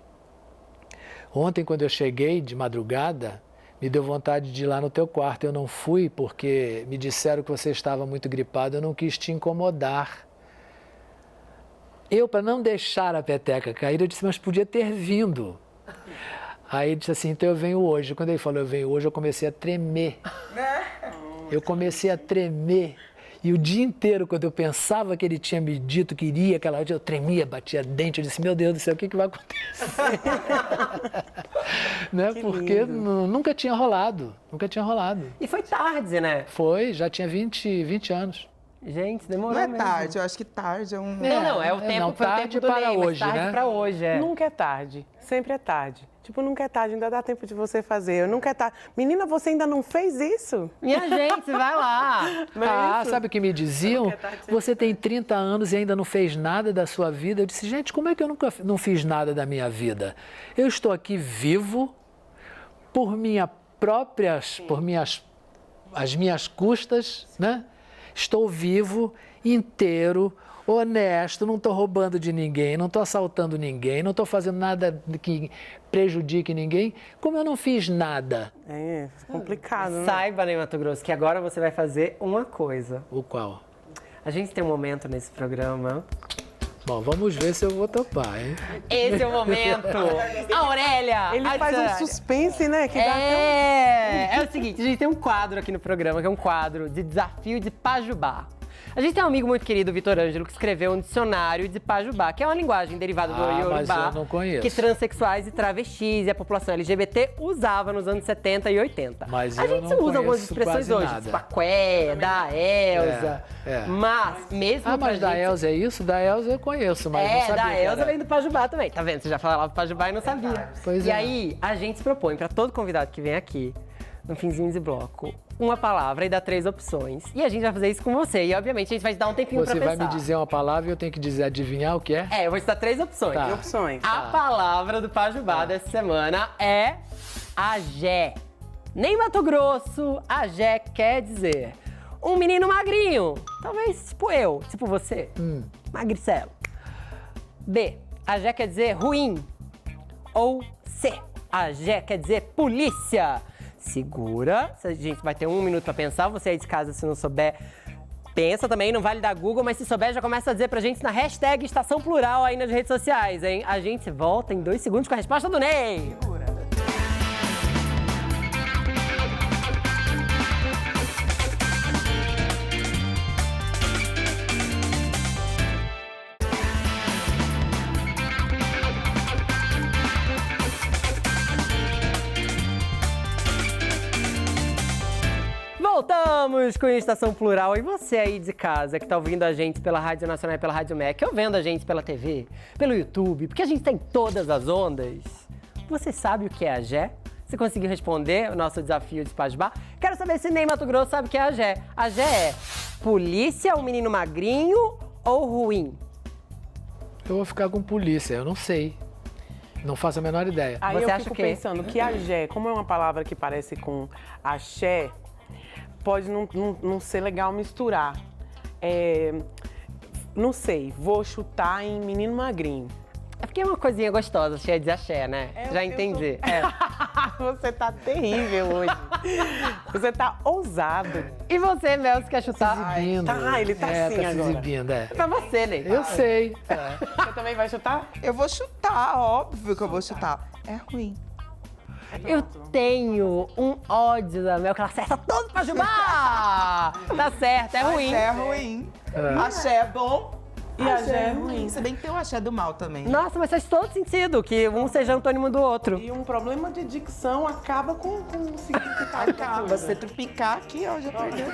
ontem quando eu cheguei de madrugada, me deu vontade de ir lá no teu quarto, eu não fui porque me disseram que você estava muito gripado, eu não quis te incomodar. Eu, para não deixar a peteca cair, eu disse, mas podia ter vindo. Aí ele disse assim, então eu venho hoje. Quando ele falou eu venho hoje, eu comecei a tremer. Eu comecei a tremer. E o dia inteiro, quando eu pensava que ele tinha me dito que iria aquela noite, eu tremia, batia dente, eu disse, meu Deus do céu, o que vai acontecer? Né? Porque nunca tinha rolado, nunca tinha rolado. E foi tarde, né? Foi, já tinha 20 anos. Gente, demorou Não é mesmo. tarde, eu acho que tarde é um... Não, é o tempo, não, foi o tarde tempo do para Ney, hoje, mas tarde né? pra hoje, é. Nunca é tarde, sempre é tarde. Tipo, nunca é tarde, ainda dá tempo de você fazer. Nunca é tarde. Menina, você ainda não fez isso? Minha gente, vai lá. Sabe o que me diziam? Você tem 30 anos e ainda não fez nada da sua vida. Eu disse, gente, como é que eu nunca não fiz nada da minha vida? Eu estou aqui vivo por as minhas custas, né? Estou vivo, inteiro, honesto, não estou roubando de ninguém, não estou assaltando ninguém, não estou fazendo nada que prejudique ninguém. Como eu não fiz nada? É complicado, né? Saiba, Ney Matogrosso, que agora você vai fazer uma coisa. O qual? A gente tem um momento nesse programa. Bom, vamos ver se eu vou topar, hein? Esse é o momento. A Aurélia! Ele faz um suspense, né? Que dá É o seguinte, a gente tem um quadro aqui no programa, que é um quadro de desafio de Pajubá. A gente tem um amigo muito querido, o Vitor Ângelo, que escreveu um dicionário de Pajubá, que é uma linguagem derivada do mas Yorubá, eu não conheço. que transexuais e travestis e a população LGBT usava nos anos 70 e 80. Mas a eu gente não usa algumas conheço expressões quase hoje, nada. tipo a Qué, da Elza. Mas mesmo pra Mas da gente... Elza é isso? Da Elza eu conheço, mas não sabia. da que Elza era. vem do Pajubá também. Tá vendo? Você já falava Pajubá e não sabia. Pois e é. aí, a gente se propõe pra todo convidado que vem aqui, no finzinho de bloco, uma palavra e dá 3 opções. E a gente vai fazer isso com você. E, obviamente, a gente vai te dar um tempinho pra Você pensar. vai me dizer uma palavra e eu tenho que dizer adivinhar o que é? É, eu vou te dar 3 opções. Tá. Que opções? A palavra do Pajubá dessa semana é agé. Nem Mato Grosso, agé quer dizer um menino magrinho. Talvez tipo eu, tipo você. Magricelo. B, agé quer dizer ruim. Ou C, agé quer dizer polícia. Segura, a gente vai ter 1 minuto pra pensar. Você aí de casa, se não souber, pensa também, não vale dar Google, mas se souber, já começa a dizer pra gente na hashtag Estação Plural aí nas redes sociais, hein? A gente volta em 2 segundos com a resposta do Ney. Voltamos com a Estação Plural. E você aí de casa que tá ouvindo a gente pela Rádio Nacional e pela Rádio MEC, ou vendo a gente pela TV, pelo YouTube, porque a gente tem todas as ondas. Você sabe o que é agé? Você conseguiu responder o nosso desafio de Pajubá? Quero saber se Ney Mato Grosso sabe o que é agé. Agé é polícia, um menino magrinho ou ruim? Eu vou ficar com polícia, eu não sei. Não faço a menor ideia. Aí Você eu acha fico que- pensando que agé, como é uma palavra que parece com axé, pode não ser legal misturar. Não sei, vou chutar em menino magrinho. É porque é uma coisinha gostosa, cheia de axé, né? Já entendi. Você tá terrível hoje. Você tá ousado. E você, Mel, você quer chutar? Exibindo. tá, ele tá assim se agora. exibindo, é. É pra você, Ney. Eu sei. Você também vai chutar? Eu vou chutar, óbvio que eu vou chutar. É ruim. Eu tenho um ódio da Mel, que ela acerta todo pra Jubá! Tá certo, é ruim. Axé é ruim. Axé é bom. E axé é ruim. Se bem que tem o axé do mal também. Nossa, mas faz todo sentido que um seja antônimo do outro. E um problema de dicção acaba com o significado da Acaba, coisa. você trupicar aqui, ó, já perdeu.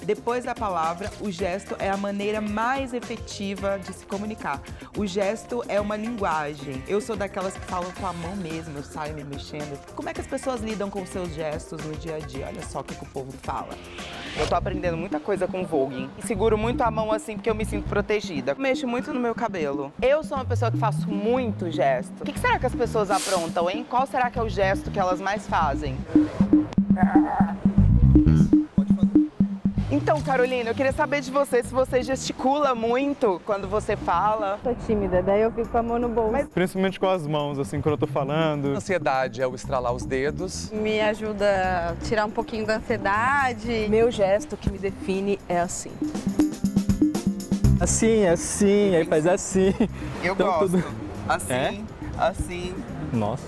Depois da palavra, o gesto é a maneira mais efetiva de se comunicar. O gesto é uma linguagem. Eu sou daquelas que falam com a mão mesmo, eu saio me mexendo. Como é que as pessoas lidam com os seus gestos no dia a dia? Olha só o que o povo fala. Eu tô aprendendo muita coisa com voguing. Seguro muito a mão assim porque eu me sinto protegida. Mexo muito no meu cabelo. Eu sou uma pessoa que faço muito gesto. O que será que as pessoas aprontam, hein? Qual será que é o gesto que elas mais fazem? Então, Carolina, eu queria saber de você se você gesticula muito quando você fala. Tô tímida, daí eu fico com a mão no bolso. Principalmente com as mãos, assim, quando eu tô falando. Ansiedade é o estralar os dedos. Me ajuda a tirar um pouquinho da ansiedade. Meu gesto que me define é assim. Assim, aí faz assim. Eu então, gosto. Assim, assim. Nossa.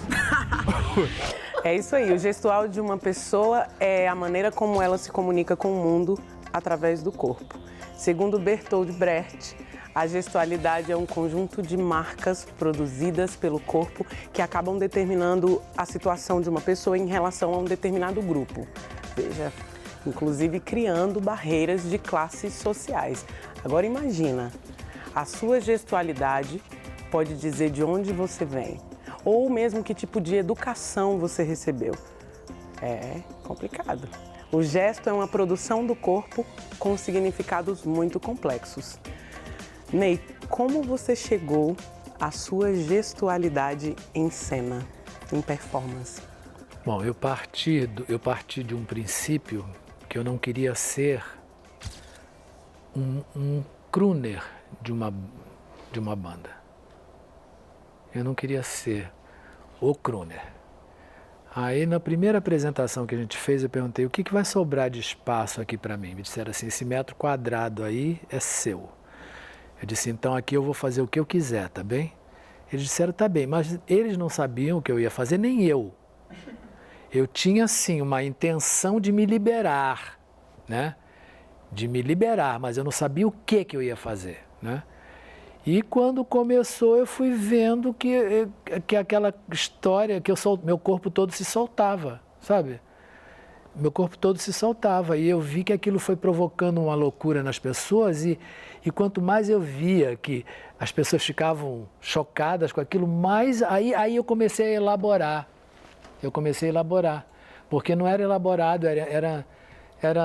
É isso aí, o gestual de uma pessoa é a maneira como ela se comunica com o mundo através do corpo. Segundo Bertold Brecht, a gestualidade é um conjunto de marcas produzidas pelo corpo que acabam determinando a situação de uma pessoa em relação a um determinado grupo. Veja, inclusive criando barreiras de classes sociais. Agora imagina, a sua gestualidade pode dizer de onde você vem, ou mesmo que tipo de educação você recebeu. É complicado. O gesto é uma produção do corpo com significados muito complexos. Ney, como você chegou à sua gestualidade em cena, em performance? Bom, eu parti de um princípio que eu não queria ser um crooner de uma banda. Eu não queria ser o crooner. Aí, na primeira apresentação que a gente fez, eu perguntei o que vai sobrar de espaço aqui para mim. Me disseram assim, esse metro quadrado aí é seu. Eu disse, então aqui eu vou fazer o que eu quiser, tá bem? Eles disseram, tá bem, mas eles não sabiam o que eu ia fazer, nem eu. Eu tinha, sim, uma intenção de me liberar, né? De me liberar, mas eu não sabia o que eu ia fazer, né? E quando começou, eu fui vendo que aquela história, que meu corpo todo se soltava, sabe? Meu corpo todo se soltava e eu vi que aquilo foi provocando uma loucura nas pessoas e quanto mais eu via que as pessoas ficavam chocadas com aquilo, mais aí eu comecei a elaborar. Porque não era elaborado, era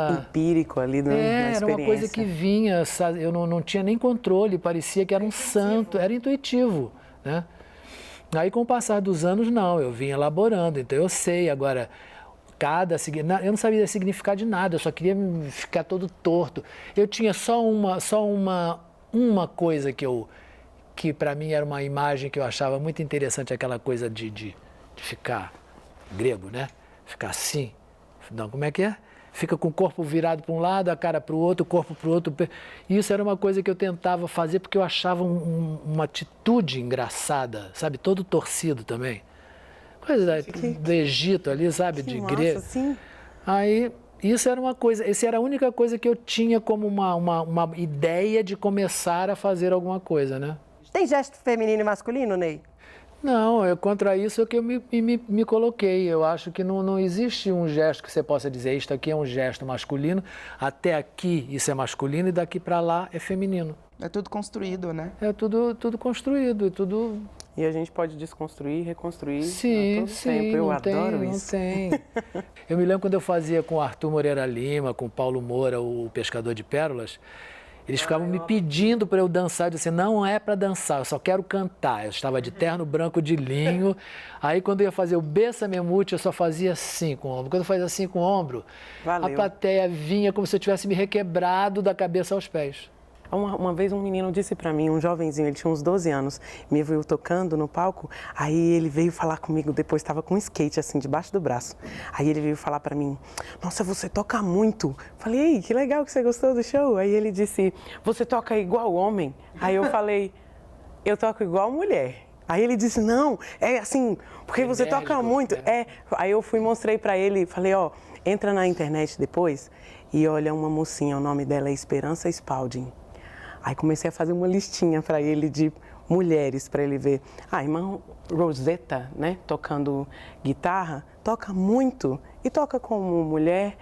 empírico ali na experiência. Era uma coisa que vinha, sabe? Eu não tinha nem controle, parecia que era um santo, era intuitivo, né? Aí com o passar dos anos, não, eu vim elaborando, então eu sei agora, eu não sabia significar de nada, eu só queria ficar todo torto. Eu tinha só uma coisa que para mim era uma imagem que eu achava muito interessante, aquela coisa de ficar grego, né? Ficar assim, não, como é que é? Fica com o corpo virado para um lado, a cara para o outro, o corpo para o outro. Isso era uma coisa que eu tentava fazer porque eu achava uma atitude engraçada, sabe? Todo torcido também. Coisa do Egito ali, sabe? De grego. Sim. Aí, isso era uma coisa, essa era a única coisa que eu tinha como uma ideia de começar a fazer alguma coisa, né? Tem gesto feminino e masculino, Ney? Não, contra isso é que eu me coloquei. Eu acho que não existe um gesto que você possa dizer, isto aqui é um gesto masculino, até aqui isso é masculino e daqui para lá é feminino. É tudo construído, né? É tudo construído, tudo... E a gente pode desconstruir e reconstruir sim, a todo tempo. Eu adoro isso. Não tem. Eu me lembro quando eu fazia com o Arthur Moreira Lima, com o Paulo Moura, o Pescador de Pérolas, eles ficavam me pedindo para eu dançar. Eu disse, não é para dançar, eu só quero cantar. Eu estava de terno branco de linho. Aí, quando eu ia fazer o Bessa-me Mute, eu só fazia assim com o ombro. Quando eu fazia assim com o ombro, a plateia vinha como se eu tivesse me requebrado da cabeça aos pés. Uma vez um menino disse pra mim, um jovenzinho, ele tinha uns 12 anos, me viu tocando no palco, aí ele veio falar comigo, depois estava com um skate assim, debaixo do braço. Aí ele veio falar pra mim, nossa, você toca muito. Falei, ei, que legal que você gostou do show. Aí ele disse, você toca igual homem? Aí eu falei, eu toco igual mulher. Aí ele disse, não, é assim, porque você toca muito. Aí eu fui e mostrei pra ele, falei, ó, entra na internet depois e olha uma mocinha, o nome dela é Esperança Spalding. Aí comecei a fazer uma listinha para ele de mulheres, para ele ver. A irmã Rosetta, né, tocando guitarra, toca muito e toca como mulher.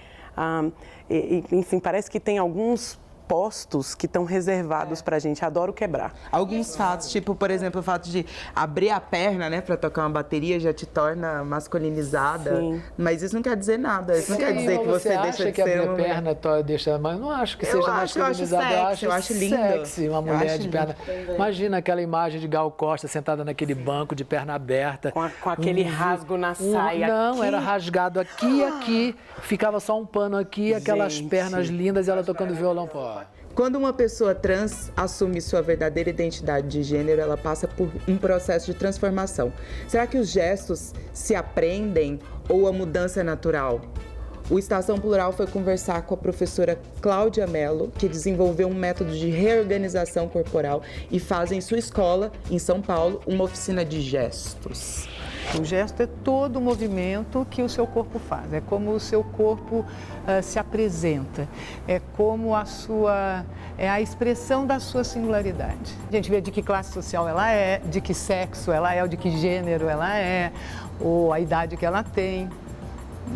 Enfim, parece que tem alguns postos que estão reservados pra gente. Adoro quebrar. Alguns fatos, tipo, por exemplo, o fato de abrir a perna, né, para tocar uma bateria já te torna masculinizada. Sim. Mas isso não quer dizer nada. Isso não quer dizer que você deixa de que ser abrir uma a perna deixa, mas não acho que seja masculinizada. Eu acho lindo. Sexy, uma mulher de perna. Imagina aquela imagem de Gal Costa sentada naquele banco de perna aberta. Com aquele rasgo na saia. Não, aqui. era rasgado aqui e aqui. Ficava só um pano aqui, aquelas pernas lindas e ela tocando violão. Pô. Quando uma pessoa trans assume sua verdadeira identidade de gênero, ela passa por um processo de transformação. Será que os gestos se aprendem ou a mudança é natural? O Estação Plural foi conversar com a professora Cláudia Mello, que desenvolveu um método de reorganização corporal e faz em sua escola, em São Paulo, uma oficina de gestos. O gesto é todo o movimento que o seu corpo faz, é como o seu corpo se apresenta, é como é a expressão da sua singularidade. A gente vê de que classe social ela é, de que sexo ela é, ou de que gênero ela é, ou a idade que ela tem.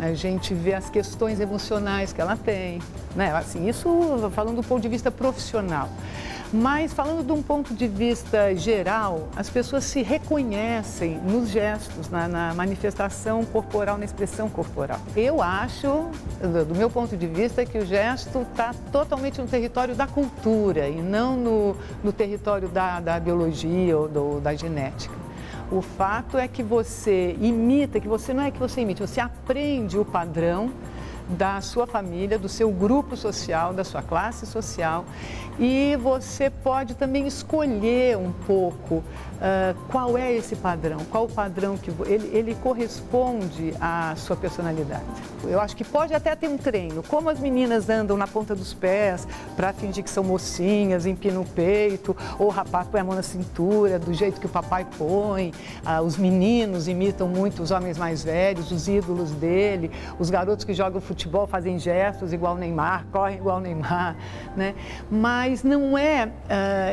A gente vê as questões emocionais que ela tem, né? Assim, isso falando do ponto de vista profissional. Mas falando de um ponto de vista geral, as pessoas se reconhecem nos gestos, na manifestação corporal, na expressão corporal. Eu acho, do meu ponto de vista, que o gesto está totalmente no território da cultura e não no território da biologia ou da genética. O fato é que você imita, que você não é que você imite, você aprende o padrão da sua família, do seu grupo social, da sua classe social, e você pode também escolher um pouco qual é esse padrão, qual o padrão que ele corresponde à sua personalidade. Eu acho que pode até ter um treino, como as meninas andam na ponta dos pés para fingir que são mocinhas, empinam o peito, ou o rapaz põe a mão na cintura, do jeito que o papai põe, os meninos imitam muito os homens mais velhos, os ídolos dele, os garotos que jogam futebol fazem gestos igual o Neymar, correm igual o Neymar, né? Mas não é,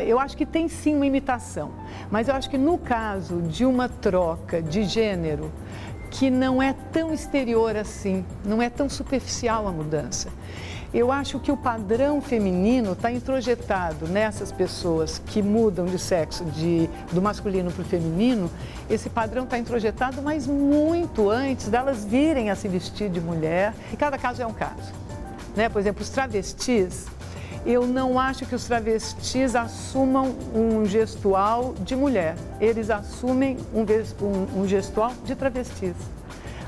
eu acho que tem sim uma imitação, mas eu acho que no caso de uma troca de gênero, que não é tão exterior assim, não é tão superficial a mudança. Eu acho que o padrão feminino está introjetado nessas pessoas que mudam de sexo, do masculino para o feminino. Esse padrão está introjetado, mas muito antes delas virem a se vestir de mulher. E cada caso é um caso, né? Por exemplo, os travestis, eu não acho que os travestis assumam um gestual de mulher. Eles assumem um gestual de travestis.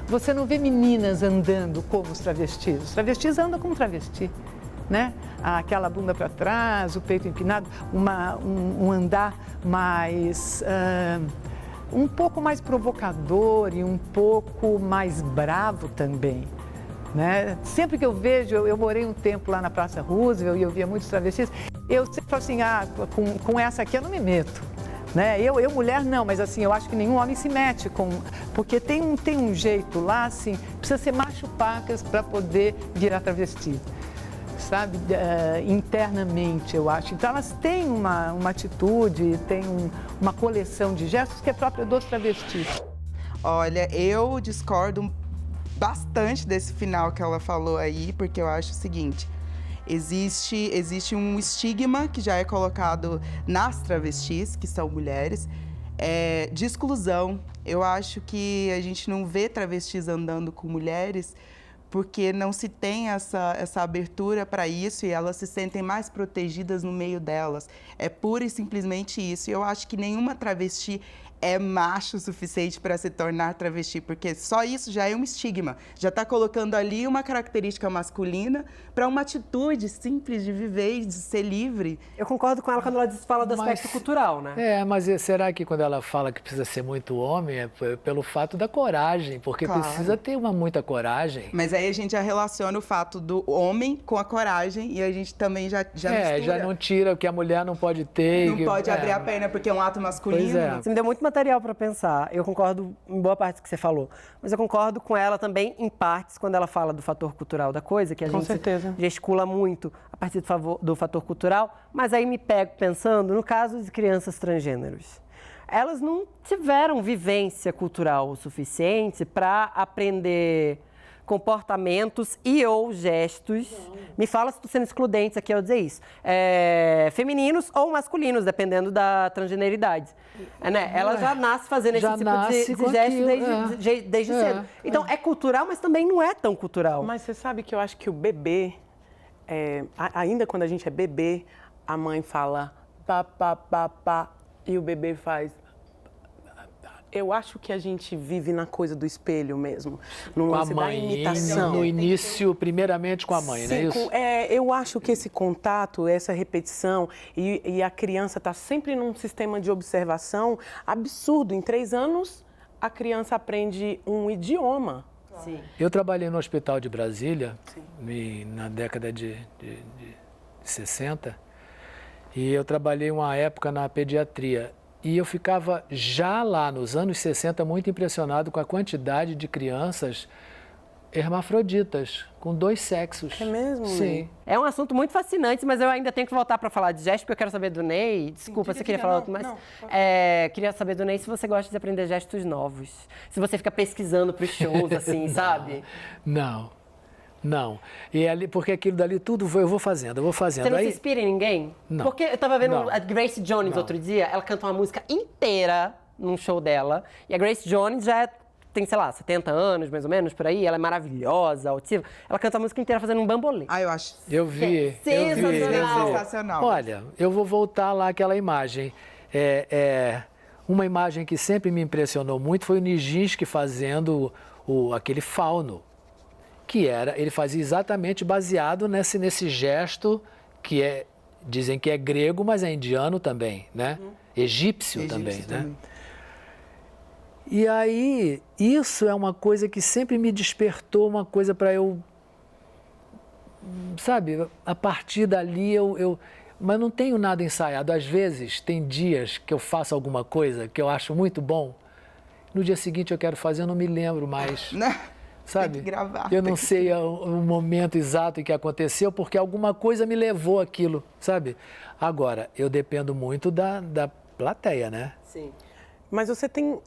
Você não vê meninas andando como os travestis. Os travestis andam como travesti, né? Aquela bunda para trás, o peito empinado, um andar mais... um pouco mais provocador e um pouco mais bravo também, né? Sempre que eu vejo, eu morei um tempo lá na Praça Roosevelt e eu via muitos travestis, eu sempre falo assim, com essa aqui eu não me meto. Né? Eu mulher não, mas assim, eu acho que nenhum homem se mete porque tem um jeito lá, assim, precisa ser macho pacas para poder virar travesti, sabe? Internamente, eu acho. Então, elas têm uma atitude, têm uma coleção de gestos que é própria dos travestis. Olha, eu discordo bastante desse final que ela falou aí, porque eu acho o seguinte... Existe um estigma que já é colocado nas travestis, que são mulheres, de exclusão. Eu acho que a gente não vê travestis andando com mulheres porque não se tem essa abertura para isso e elas se sentem mais protegidas no meio delas. É pura e simplesmente isso. E eu acho que nenhuma travesti é macho o suficiente para se tornar travesti, porque só isso já é um estigma. Já está colocando ali uma característica masculina para uma atitude simples de viver e de ser livre. Eu concordo com ela quando ela fala do aspecto cultural, né? Mas será que quando ela fala que precisa ser muito homem é pelo fato da coragem? Porque claro, precisa ter muita coragem. Mas aí a gente já relaciona o fato do homem com a coragem e a gente também já mistura. Já não tira o que a mulher não pode ter. Não pode abrir a perna porque é um ato masculino. Pois é. Você me deu muito material para pensar. Eu concordo em boa parte do que você falou, mas eu concordo com ela também em partes quando ela fala do fator cultural da coisa, que a gente gesticula muito a partir do fator cultural, mas aí me pego pensando no caso de crianças transgêneros. Elas não tiveram vivência cultural o suficiente para aprender comportamentos e ou gestos. Me fala se estou sendo excludente aqui ao dizer isso. Femininos ou masculinos, dependendo da transgeneridade. Né? Ela já nasce fazendo esse tipo de gesto desde cedo. Então, é cultural, mas também não é tão cultural. Mas você sabe que eu acho que o bebê, ainda quando a gente é bebê, a mãe fala pá, pá, pá, pá, e o bebê faz... Eu acho que a gente vive na coisa do espelho mesmo, no lance da imitação. No início, primeiramente com a mãe, não é isso? Eu acho que esse contato, essa repetição, e a criança está sempre num sistema de observação absurdo. Em 3 anos, a criança aprende um idioma. Sim. Eu trabalhei no Hospital de Brasília, na década de 60, e eu trabalhei uma época na pediatria. E eu ficava já lá nos anos 60 muito impressionado com a quantidade de crianças hermafroditas, com 2 sexos. É mesmo? Sim. É um assunto muito fascinante, mas eu ainda tenho que voltar para falar de gesto, porque eu quero saber do Ney. Desculpa, você queria falar outro, mas... queria saber do Ney se você gosta de aprender gestos novos. Se você fica pesquisando para os shows, assim, sabe? Não. E ali, porque aquilo dali tudo eu vou fazendo. Você não se inspira em ninguém? Não. Porque eu tava vendo a Grace Jones outro dia, ela canta uma música inteira num show dela. E a Grace Jones já tem, sei lá, 70 anos, mais ou menos, por aí. Ela é maravilhosa, altiva. Ela canta a música inteira fazendo um bambolê. Eu acho. Eu vi. Sensacional. Olha, eu vou voltar lá àquela imagem. Uma imagem que sempre me impressionou muito foi o Nijinsky fazendo aquele fauno. Ele fazia exatamente baseado nesse gesto que dizem que é grego, mas é indiano também, né? Egípcio também, né? E aí, isso é uma coisa que sempre me despertou uma coisa para eu, sabe, a partir dali mas não tenho nada ensaiado. Às vezes, tem dias que eu faço alguma coisa que eu acho muito bom, no dia seguinte eu quero fazer, eu não me lembro mais. Sabe? Tem que gravar. Eu não sei o momento exato em que aconteceu, porque alguma coisa me levou àquilo, sabe? Agora, eu dependo muito da plateia, né? Sim. Mas você tem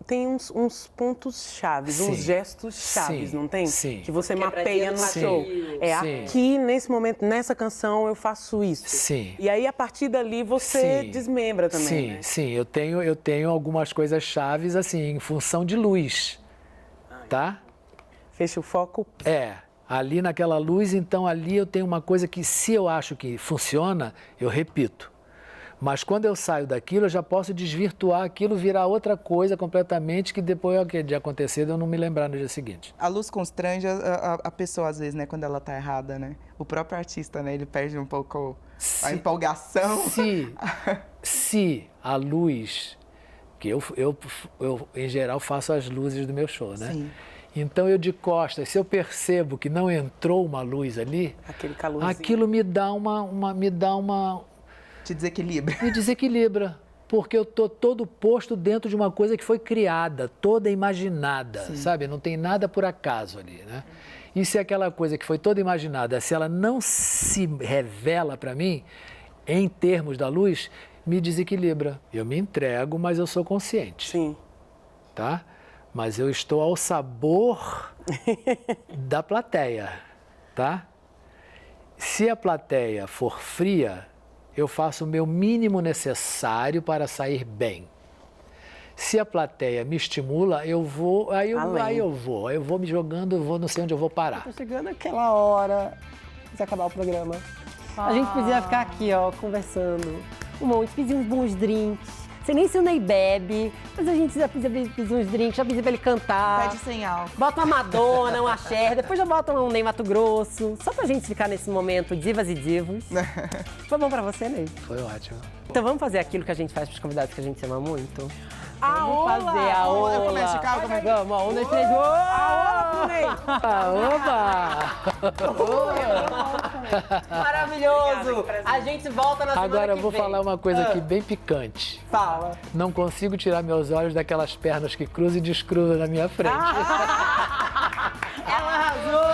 uns pontos chaves, uns gestos chaves, não tem? Sim. Que você mapeia no show. Sim. Aqui, nesse momento, nessa canção, eu faço isso. Sim. E aí, a partir dali, você desmembra também, Sim, né? sim. Eu tenho algumas coisas chaves, assim, em função de luz, tá? Fecha o foco. Ali naquela luz, então ali eu tenho uma coisa que, se eu acho que funciona, eu repito. Mas quando eu saio daquilo, eu já posso desvirtuar aquilo, virar outra coisa completamente, que depois de acontecer, eu não me lembrar no dia seguinte. A luz constrange a pessoa, às vezes, né? Quando ela tá errada, né? O próprio artista, né? Ele perde um pouco a empolgação. Se a luz, que eu, em geral, faço as luzes do meu show, né? Sim. Então, eu de costas, se eu percebo que não entrou uma luz ali, aquele calorzinho, aquilo me dá Te desequilibra. Me desequilibra, porque eu tô todo posto dentro de uma coisa que foi criada, toda imaginada, sabe? Não tem nada por acaso ali, né? E se aquela coisa que foi toda imaginada, se ela não se revela para mim, em termos da luz, me desequilibra. Eu me entrego, mas eu sou consciente. Sim. Tá? Mas eu estou ao sabor da plateia, tá? Se a plateia for fria, eu faço o meu mínimo necessário para sair bem. Se a plateia me estimula, eu vou, aí eu vou me jogando, eu vou, não sei onde eu vou parar. Tá chegando aquela hora de acabar o programa. A gente podia ficar aqui, ó, conversando um monte, pedir uns bons drinks. Sei nem se o Ney bebe, mas a gente já pedir uns drinks, já pedir pra ele cantar. Pede sem álcool. Bota uma Madonna, uma Cher, depois já bota um Ney Mato Grosso, só pra gente ficar nesse momento divas e divos. Foi bom pra você, Ney? Foi ótimo. Então vamos fazer aquilo que a gente faz pros convidados que a gente ama muito? Vamos fazer a ola. Eu começo de carro, como é que... Vamos, 1, 2, 3, Maravilhoso! A gente volta na semana Agora eu vou que vem. falar uma coisa aqui bem picante. Fala. Não consigo tirar meus olhos daquelas pernas que cruzam e descruzam na minha frente. Ela arrasou!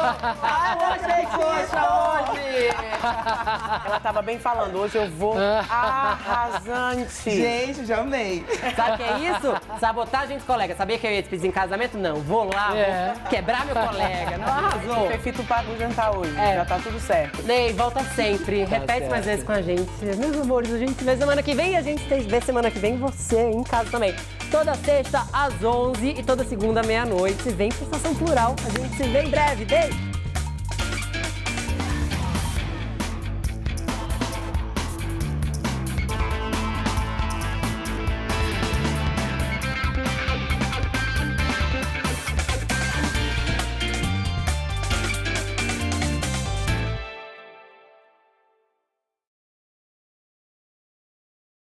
Hoje é coxa, hoje! Ela tava bem falando, hoje eu vou arrasante. Gente, já amei. Sabe o que é isso? Sabotagem dos colegas. Sabia que eu ia te pedir em casamento? Não. Vou lá, vou quebrar meu colega. Não arrasou. Fefito paga o jantar hoje, já tá tudo certo. Ney, volta sempre. Repete mais vezes com a gente. Meus amores, a gente se vê semana que vem e a gente se vê semana que vem você em casa também. Toda sexta às 11 e toda segunda à meia-noite. Vem pra Estação Plural. A gente se vê em breve. Beijo!